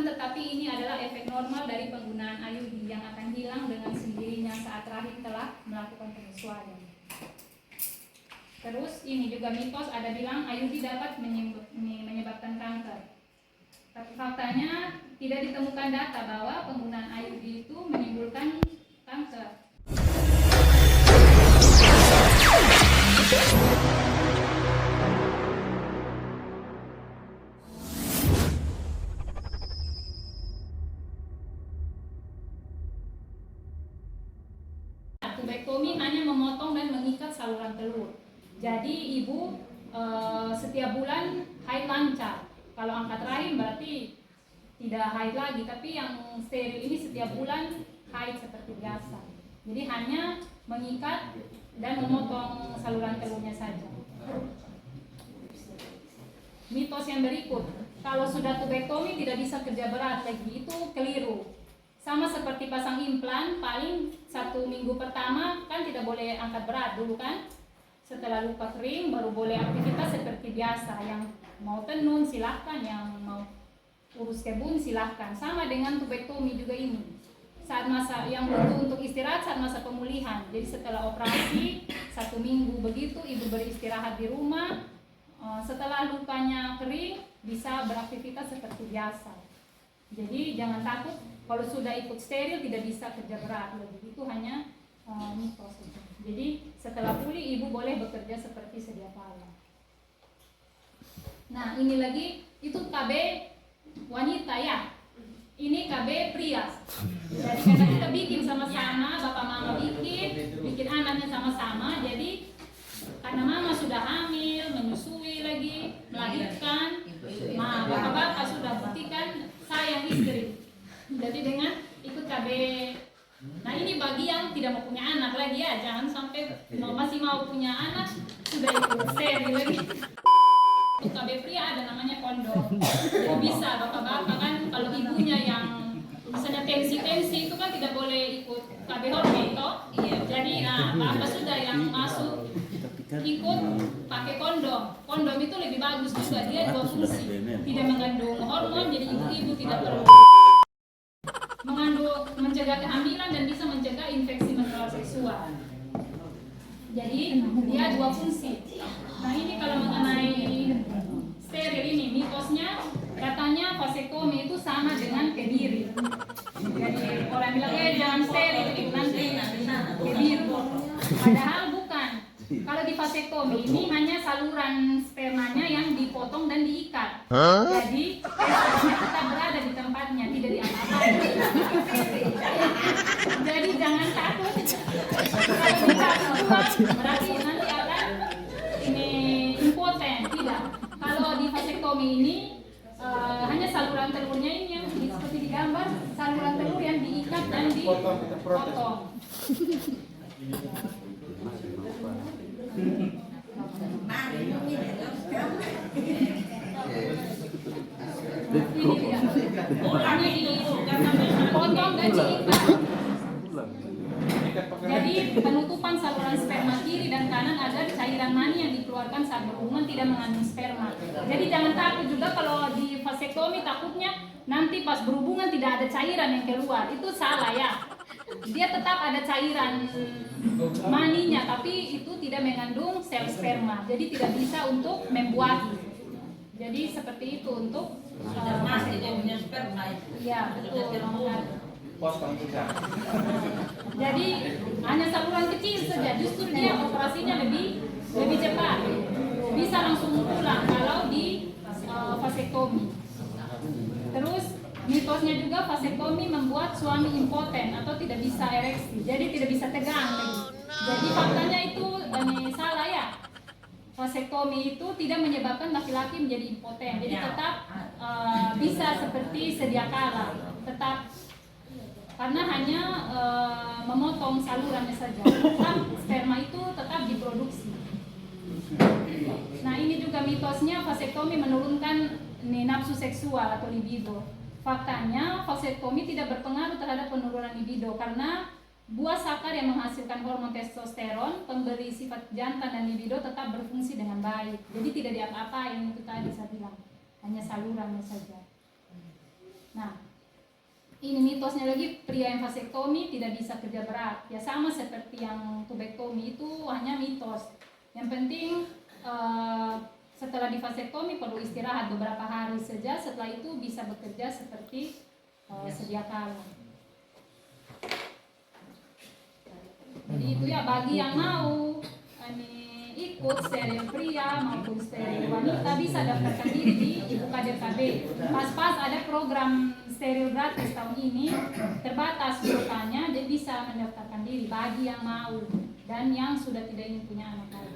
akan tetapi ini adalah efek normal dari penggunaan IUD yang akan hilang dengan sendirinya saat rahim telah melakukan penyesuaian. Terus ini juga mitos ada bilang IUD dapat menyebabkan kanker. Tapi faktanya tidak ditemukan data bahwa penggunaan IUD itu menimbulkan kanker. Tubektomi hanya memotong dan mengikat saluran telur. Jadi ibu setiap bulan haid lancar. Kalau angkat rahim berarti tidak haid lagi, tapi yang steril ini setiap bulan haid seperti biasa. Jadi hanya mengikat dan memotong saluran telurnya saja. Mitos yang berikut, kalau sudah tubektomi tidak bisa kerja berat lagi, itu keliru. Sama seperti pasang implan, paling 1 minggu pertama kan tidak boleh angkat berat dulu kan. Setelah luka kering baru boleh aktivitas seperti biasa. Yang mau tenun silahkan, yang mau urus kebun silahkan. Sama dengan tubektomi juga ini. Saat masa yang butuh untuk istirahat saat masa pemulihan. Jadi setelah operasi 1 minggu begitu ibu beristirahat di rumah. Setelah lukanya kering bisa beraktivitas seperti biasa. Jadi jangan takut kalau sudah ikut steril tidak bisa kerja berat lagi. Itu hanya mitos. Jadi setelah pulih ibu boleh bekerja seperti sedia kala. Nah ini lagi itu KB wanita ya. Ini KB pria. Jadi karena kita bikin sama-sama, bapak mama bikin anaknya sama-sama. Jadi karena mama sudah hamil, menyusui lagi, melahirkan, bapak-bapak sudah buktikan sayang istri. Jadi dengan ikut KB. Nah ini bagi yang tidak mau punya anak lagi ya, jangan sampai masih mau punya anak sudah ikut steril lagi. Untuk KB pria ada namanya kondom. Jadi bisa bapak-bapak kan kalau ibunya yang misalnya tensi itu kan tidak boleh ikut KB hormon toh. Jadi bapak sudah yang masuk ikut pakai kondom. Kondom itu lebih bagus juga, dia 2 fungsi. Tidak mengandung hormon, jadi ibu-ibu tidak perlu mencegah kehamilan dan bisa mencegah infeksi menular seksual. Jadi dia 2 fungsi. Nah ini kalau mengenai steril ini mitosnya katanya vasektomi itu sama dengan kebiri. Jadi orang bilang jangan steril itu nanti kebiri. Padahal bukan. Kalau di vasektomi ini hanya saluran spermanya yang dipotong dan diikat. Jadi spermanya tetap berada di tempatnya, tidak diapa-apain. Jadi jangan takut. Kalau kita keluar berarti nanti akan ini impoten, tidak. Kalau di vasektomi ini hanya saluran telurnya ini yang seperti di gambar, saluran telur yang diikat dan dipotong. Potong dan diikat. Jadi penutupan saluran sperma kiri dan kanan agar cairan mani yang dikeluarkan saat berhubungan tidak mengandung sperma. Jadi jangan takut juga kalau di vasektomi takutnya nanti pas berhubungan tidak ada cairan yang keluar. Itu salah ya. Dia tetap ada cairan maninya, tapi itu tidak mengandung sel sperma. Jadi tidak bisa untuk membuahi. Jadi seperti itu untuk punya sperma. Iya betul. Jadi hanya saluran kecil saja, justru dia operasinya lebih cepat. Bisa langsung pulang kalau di vasektomi. Terus mitosnya juga vasektomi membuat suami impoten atau tidak bisa ereksi, jadi tidak bisa tegang lagi. Jadi faktanya itu salah ya. Vasektomi itu tidak menyebabkan laki-laki menjadi impoten, jadi tetap bisa seperti sedia kala, tetap karena hanya memotong salurannya saja, tetap sperma itu tetap diproduksi. Nah ini juga mitosnya vasektomi menurunkan nafsu seksual atau libido. Faktanya vasektomi tidak berpengaruh terhadap penurunan libido karena buah sakar yang menghasilkan hormon testosteron, pemberi sifat jantan dan libido tetap berfungsi dengan baik. Jadi tidak diapa-apain, itu tadi saya bilang, hanya salurannya saja. Nah, ini mitosnya lagi, pria yang vasektomi tidak bisa kerja berat. Ya sama seperti yang tubektomi, itu hanya mitos. Yang penting setelah di vasektomi perlu istirahat beberapa hari saja, setelah itu bisa bekerja seperti sedia kala. Jadi itu ya bagi yang mau ikut steril pria maupun steril wanita bisa daftarkan diri di Ibu Kader KB. Pas-pas ada program steril gratis tahun ini, terbatas kuotanya, jadi bisa mendaftarkan diri bagi yang mau dan yang sudah tidak ingin punya anak lagi.